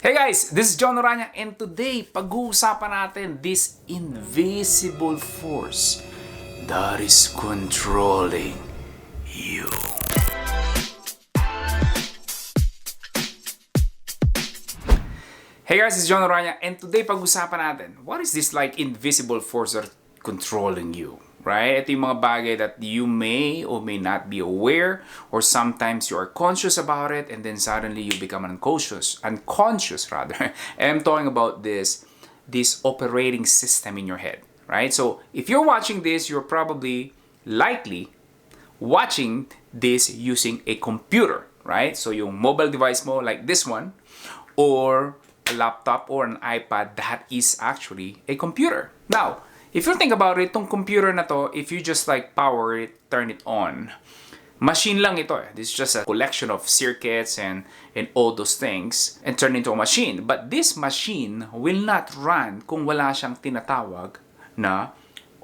Hey guys, this is Jon Orana and today pag-uusapan natin this invisible force that is controlling you. Hey guys, this is Jon Orana and today pag-uusapan natin what is this like invisible force that controlling you? Right? Ito yung mga bagay that you may or may not be aware, or sometimes you are conscious about it and then suddenly you become unconscious rather. And I'm talking about this operating system in your head, right? So if you're watching this, you're probably likely watching this using a computer, right? So yung mobile device mo like this one, or a laptop or an iPad, that is actually a computer. Now, if you think about it, itong computer na to, if you just like power it, turn it on, machine lang ito eh. This is just a collection of circuits and all those things and turn into a machine. But this machine will not run kung wala siyang tinatawag na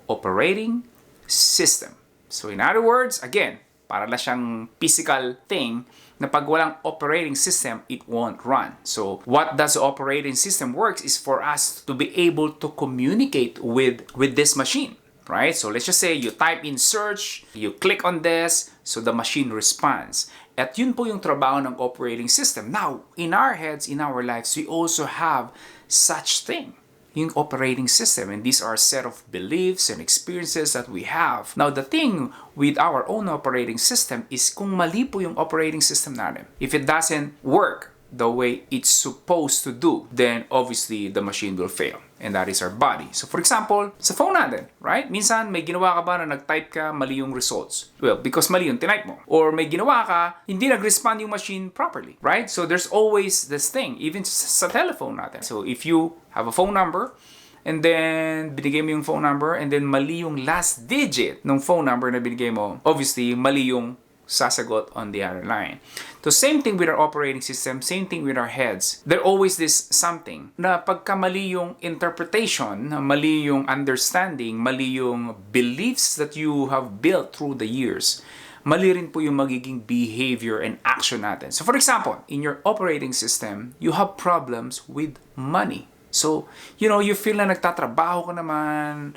operating system. So in other words, again, para lang siyang physical thing na pag walang operating system, it won't run. So what does the operating system works is for us to be able to communicate with this machine, right? So let's just say you type in search, you click on this, so the machine responds. At yun po yung trabaho ng operating system. Now, in our heads, in our lives, we also have such thing, yung operating system, and these are a set of beliefs and experiences that we have. Now, the thing with our own operating system is kung mali po yung operating system natin, if it doesn't work the way it's supposed to do, then obviously the machine will fail, and that is our body. So for example, sa phone natin, right? Minsan may ginawa ka ba na nag-type ka, mali yung results? Well, because mali yung tinype mo. Or may ginawa ka, hindi nag-respond yung machine properly, right? So there's always this thing, even sa telephone natin. So if you have a phone number, and then binigay mo yung phone number, and then mali yung last digit ng phone number na binigay mo, obviously mali yung sasagot on the other line. So same thing with our operating system, same thing with our heads. There always this something na pagka mali yung interpretation, mali yung understanding, mali yung beliefs that you have built through the years, mali rin po yung magiging behavior and action natin. So for example, in your operating system, you have problems with money. So, you feel na nagtatrabaho ka naman,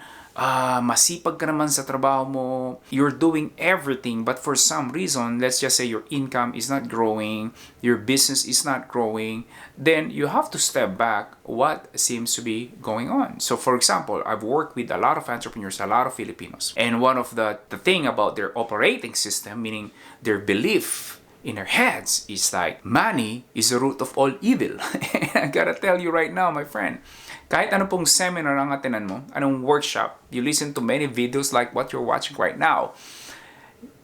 masipag ka naman sa trabaho mo, you're doing everything, but for some reason, let's just say your income is not growing, your business is not growing, then you have to step back what seems to be going on. So for example, I've worked with a lot of entrepreneurs, a lot of Filipinos, and one of the thing about their operating system, meaning their belief in their heads, is like, money is the root of all evil. And I gotta tell you right now, my friend, kahit ano pong seminar ang atinan mo, anong workshop, you listen to many videos like what you're watching right now,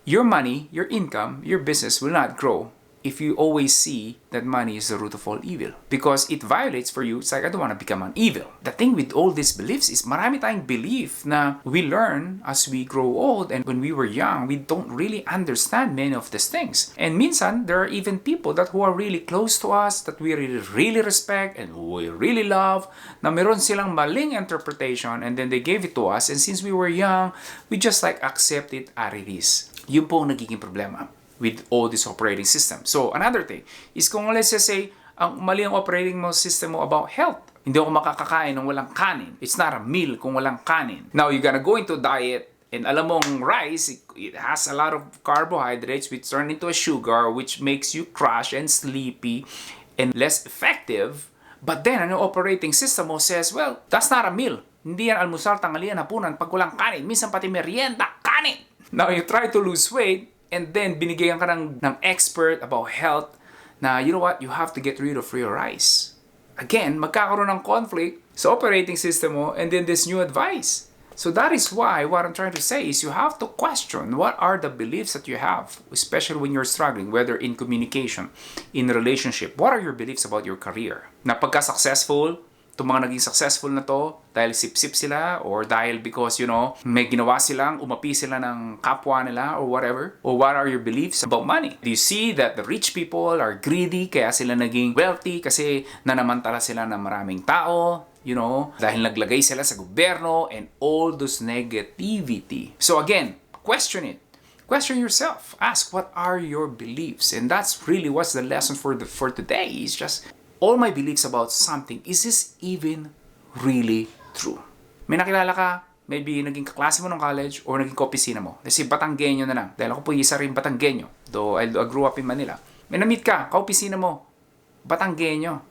your money, your income, your business will not grow if you always see that money is the root of all evil. Because it violates for you, it's like, I don't want to become an evil. The thing with all these beliefs is marami tayong belief na we learn as we grow old, and when we were young, we don't really understand many of these things. And minsan, there are even people who are really close to us, that we really respect and we really love, na meron silang maling interpretation, and then they gave it to us, and since we were young, we just like accept it as it is. Yun po ang nagiging problema with all this operating system. So another thing is kung let's just say, ang mali ang operating system mo about health. Hindi ako makakakain ng walang kanin. It's not a meal kung walang kanin. Now you're gonna go into diet, and alam mong rice, it has a lot of carbohydrates which turn into a sugar, which makes you crash and sleepy and less effective. But then ang operating system mo says, well, that's not a meal. Hindi yan almusal, tanghalian, hapunan, pag walang kanin. Minsan pati merienda, kanin. Now you try to lose weight, and then binigyan ka ng expert about health na, you know what, you have to get rid of your rice. Again, magkakaroon ng conflict sa operating system mo, and then this new advice. So that is why what I'm trying to say is you have to question what are the beliefs that you have, especially when you're struggling, whether in communication, in relationship. What are your beliefs about your career? Na pagka-successful, itong mga naging successful na to, dahil sip-sip sila, or dahil because, may ginawa silang, umapi sila ng kapwa nila, or whatever? Or what are your beliefs about money? Do you see that the rich people are greedy, kaya sila naging wealthy, kasi nanamantala sila ng maraming tao, dahil naglagay sila sa gobyerno, and all those negativity. So again, question it. Question yourself. Ask, what are your beliefs? And that's really what's the lesson for today, is just all my beliefs about something, is this even really true? May nakilala ka, maybe naging kaklase mo ng college or naging kaopisina mo. Kasi Batanggenyo na lang. Dahil ako po isa rin Batanggenyo. Though I grew up in Manila. May na-meet ka, kaopisina mo, Batanggenyo.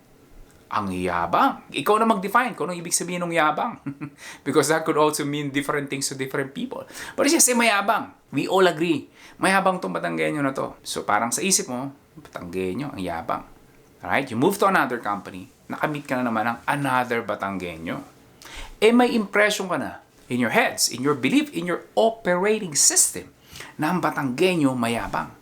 Ang yabang. Ikaw na mag-define kung anong ibig sabihin ng yabang. Because that could also mean different things to different people. But it's just say mayabang. We all agree. Mayabang tong Batanggenyo na to. So parang sa isip mo, Batanggenyo, ang yabang. Alright? You move to another company, nakamit ka na naman ng another Batanggenyo. May impression ka na in your heads, in your belief, in your operating system na ang Batanggenyo mayabang.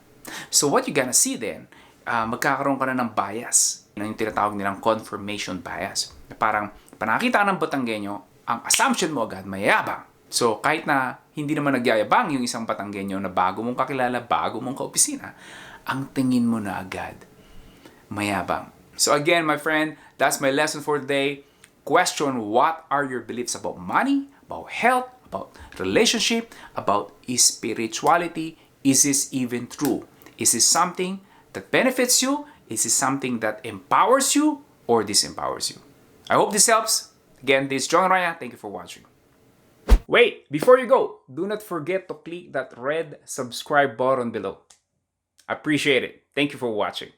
So what you gonna see then, magkakaroon ka na ng bias. Yan yung tinatawag nilang confirmation bias. Parang panakita ka ng Batanggenyo, ang assumption mo agad mayabang. So kahit na hindi naman nagyayabang yung isang Batanggenyo na bago mong kakilala, bago mong kaopisina, ang tingin mo na agad mayabang. So again, my friend, that's my lesson for today. Question what are your beliefs about money, about health, about relationship, about spirituality. Is this even true? Is this something that benefits you? Is this something that empowers you or disempowers you? I hope this helps. Again, this is Jon Orana. Thank you for watching. Wait, before you go, do not forget to click that red subscribe button below. I appreciate it. Thank you for watching.